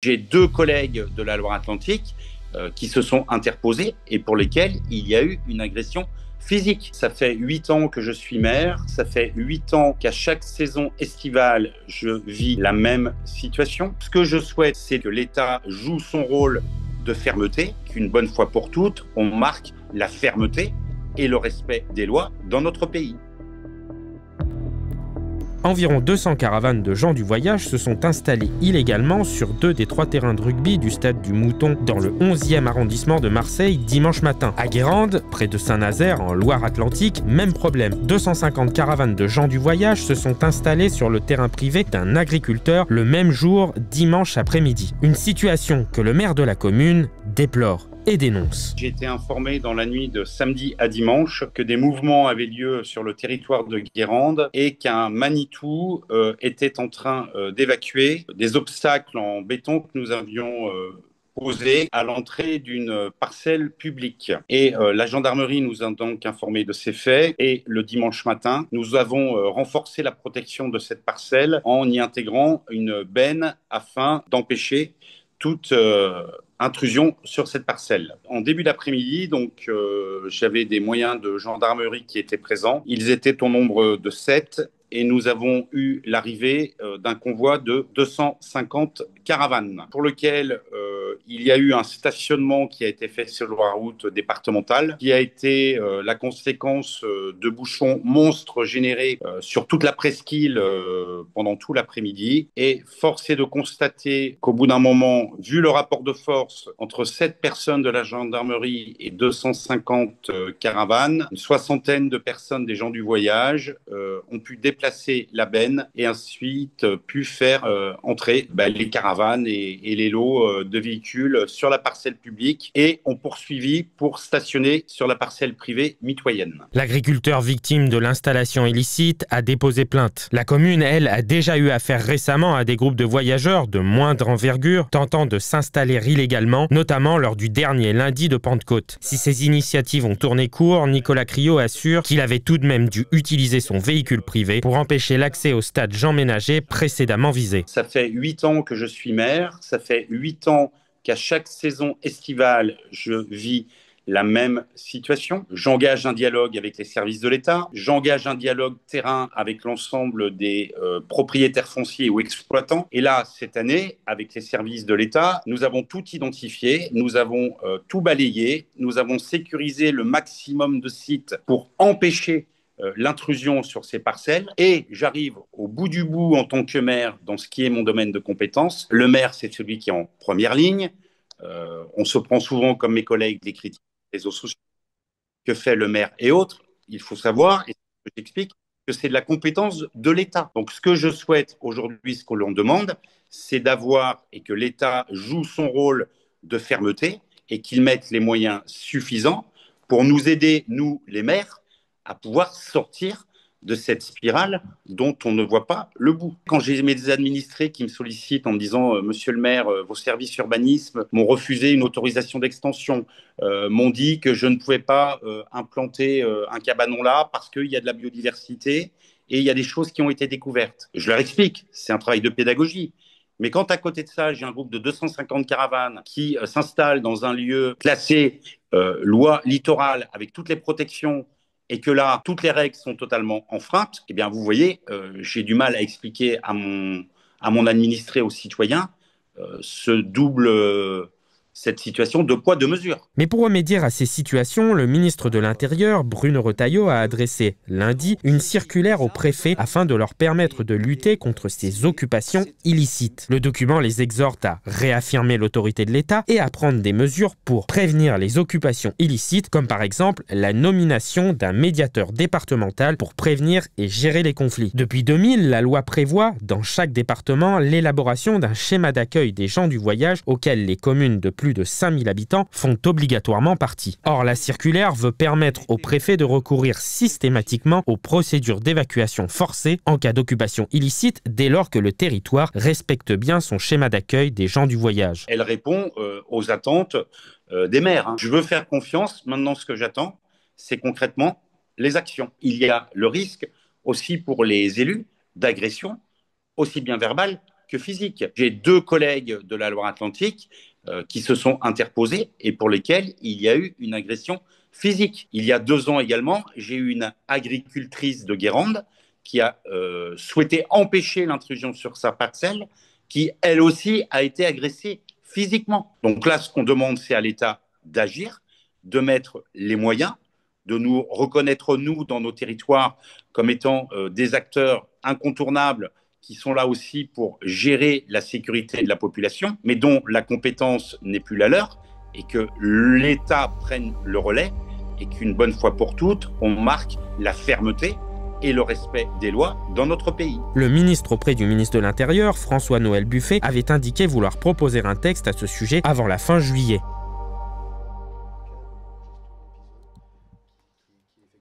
J'ai deux collègues de la Loire-Atlantique qui se sont interposés et pour lesquels il y a eu une agression physique. Ça fait 8 ans que je suis maire, ça fait 8 ans qu'à chaque saison estivale, je vis la même situation. Ce que je souhaite, c'est que l'État joue son rôle de fermeté, qu'une bonne fois pour toutes, on marque la fermeté et le respect des lois dans notre pays. Environ 200 caravanes de gens du voyage se sont installées illégalement sur 2 des 3 terrains de rugby du stade du Mouton dans le 11e arrondissement de Marseille dimanche matin. À Guérande, près de Saint-Nazaire, en Loire-Atlantique, même problème. 250 caravanes de gens du voyage se sont installées sur le terrain privé d'un agriculteur le même jour, dimanche après-midi. Une situation que le maire de la commune déplore et dénonce. J'ai été informé dans la nuit de samedi à dimanche que des mouvements avaient lieu sur le territoire de Guérande et qu'un Manitou était en train d'évacuer des obstacles en béton que nous avions posés à l'entrée d'une parcelle publique. Et la gendarmerie nous a donc informé de ces faits et le dimanche matin, nous avons renforcé la protection de cette parcelle en y intégrant une benne afin d'empêcher toute intrusion sur cette parcelle. En début d'après-midi, donc, j'avais des moyens de gendarmerie qui étaient présents. Ils étaient au nombre de 7 et nous avons eu l'arrivée d'un convoi de 250 caravanes pour lequel il y a eu un stationnement qui a été fait sur la route départementale qui a été la conséquence de bouchons monstres générés sur toute la presqu'île pendant tout l'après-midi et force est de constater qu'au bout d'un moment, vu le rapport de force entre 7 personnes de la gendarmerie et 250 caravanes, une soixantaine de personnes des gens du voyage ont pu déplacer la benne et ensuite pu faire entrer les caravanes et les lots de véhicules sur la parcelle publique et ont poursuivi pour stationner sur la parcelle privée mitoyenne. L'agriculteur victime de l'installation illicite a déposé plainte. La commune, elle, a déjà eu affaire récemment à des groupes de voyageurs de moindre envergure tentant de s'installer illégalement, notamment lors du dernier lundi de Pentecôte. Si ces initiatives ont tourné court, Nicolas Criot assure qu'il avait tout de même dû utiliser son véhicule privé pour empêcher l'accès au stade Jean Ménager précédemment visé. Ça fait 8 ans que je suis maire, ça fait 8 ans qu'à chaque saison estivale, je vis la même situation. J'engage un dialogue avec les services de l'État, j'engage un dialogue terrain avec l'ensemble des propriétaires fonciers ou exploitants. Et là, cette année, avec les services de l'État, nous avons tout identifié, nous avons tout balayé, nous avons sécurisé le maximum de sites pour empêcher l'intrusion sur ces parcelles et j'arrive au bout du bout en tant que maire dans ce qui est mon domaine de compétence. Le maire, c'est celui qui est en première ligne. On se prend souvent, comme mes collègues, des critiques des réseaux sociaux. Que fait le maire et autres? Il faut savoir, et je t'explique, que c'est de la compétence de l'État. Donc ce que je souhaite aujourd'hui, ce que l'on demande, c'est d'avoir et que l'État joue son rôle de fermeté et qu'il mette les moyens suffisants pour nous aider, nous, les maires, à pouvoir sortir de cette spirale dont on ne voit pas le bout. Quand j'ai mes administrés qui me sollicitent en me disant Monsieur le maire, vos services urbanisme m'ont refusé une autorisation d'extension, m'ont dit que je ne pouvais pas implanter un cabanon là parce qu'il y a de la biodiversité et il y a des choses qui ont été découvertes. Je leur explique, c'est un travail de pédagogie. Mais quand à côté de ça, j'ai un groupe de 250 caravanes qui s'installent dans un lieu classé loi littorale avec toutes les protections et que là, toutes les règles sont totalement enfreintes, eh bien, vous voyez, j'ai du mal à expliquer à mon administré, aux citoyens, cette situation de poids, de mesure. Mais pour remédier à ces situations, le ministre de l'Intérieur, Bruno Retailleau, a adressé lundi une circulaire aux préfets afin de leur permettre de lutter contre ces occupations illicites. Le document les exhorte à réaffirmer l'autorité de l'État et à prendre des mesures pour prévenir les occupations illicites, comme par exemple la nomination d'un médiateur départemental pour prévenir et gérer les conflits. Depuis 2000, la loi prévoit, dans chaque département, l'élaboration d'un schéma d'accueil des gens du voyage auquel les communes de plus de 5000 habitants font obligatoirement partie. Or, la circulaire veut permettre au préfet de recourir systématiquement aux procédures d'évacuation forcée en cas d'occupation illicite dès lors que le territoire respecte bien son schéma d'accueil des gens du voyage. Elle répond aux attentes des maires. Je veux faire confiance. Maintenant, ce que j'attends, c'est concrètement les actions. Il y a le risque aussi pour les élus d'agression, aussi bien verbale que physique. J'ai 2 collègues de la Loire-Atlantique qui se sont interposés et pour lesquels il y a eu une agression physique. Il y a 2 ans également, j'ai eu une agricultrice de Guérande qui a souhaité empêcher l'intrusion sur sa parcelle, qui elle aussi a été agressée physiquement. Donc là, ce qu'on demande, c'est à l'État d'agir, de mettre les moyens, de nous reconnaître, nous, dans nos territoires, comme étant des acteurs incontournables qui sont là aussi pour gérer la sécurité de la population, mais dont la compétence n'est plus la leur, et que l'État prenne le relais, et qu'une bonne fois pour toutes, on marque la fermeté et le respect des lois dans notre pays. Le ministre auprès du ministre de l'Intérieur, François-Noël Buffet, avait indiqué vouloir proposer un texte à ce sujet avant la fin juillet.